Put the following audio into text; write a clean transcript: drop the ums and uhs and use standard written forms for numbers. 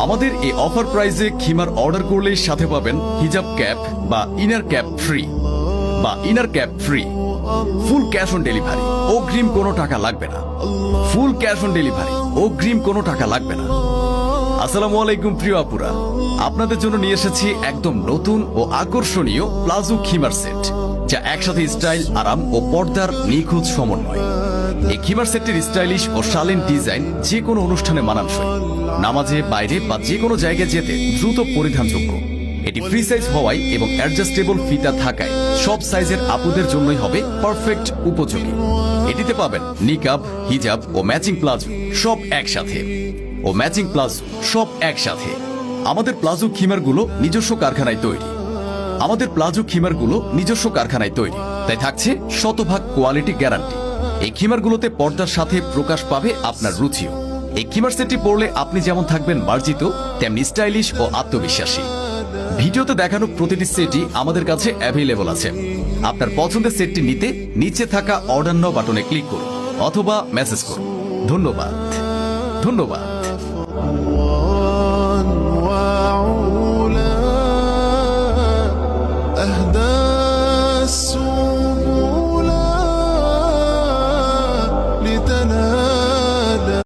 আমাদের এই অফার প্রাইসে খিমার অর্ডার করলেই সাথে পাবেন হিজাব ক্যাপ বা inner cap free full cash on delivery, অগ্রিম কোনো টাকা লাগবে না। ফুল ক্যাশ অন ডেলিভারি, অগ্রিম কোনো টাকা লাগবে না। আসসালামু আলাইকুম প্রিয় আপুরা, আপনাদের জন্য নিয়ে এসেছি একদম নতুন ও আকর্ষণীয় প্লাজো খিমার সেট, যা একসাথে স্টাইল, আরাম ও পর্দার নিখুঁত সমন্বয়। এই খিমার সেটটির স্টাইলিশ ও শালীন ডিজাইন যে কোনো অনুষ্ঠানে মানানসই, নামাজে, বাইরে বা যে কোনো জায়গায় যেতে দ্রুত পরিধানযোগ্য। এটি ফ্রি সাইজ হওয়ায় এবং অ্যাডজাস্টেবল ফিতা থাকায় সব সাইজের আপুদের জন্যই হবে পারফেক্ট উপযোগী। এটিতে পাবেন নিকাব, হিজাব ও ম্যাচিং প্লাজো সব একসাথে আমাদের প্লাজো খিমারগুলো নিজস্ব কারখানায় তৈরি, তাই থাকছে শতভাগ কোয়ালিটি গ্যারান্টি। এই খিমারগুলোতে পর্দার সাথে প্রকাশ পাবে আপনার রুচিও। এই খিমার সেটটি পরলে আপনি যেমন থাকবেন মার্জিত, তেমনি স্টাইলিশ ও আত্মবিশ্বাসী। ভিডিওতে দেখানো প্রতিটি সেটই আমাদের কাছে অ্যাভেলেবল আছে। আপনার পছন্দের সেটটি নিতে নিচে থাকা অর্ডার নাও বাটনে ক্লিক করুন অথবা মেসেজ করুন। ধন্যবাদ।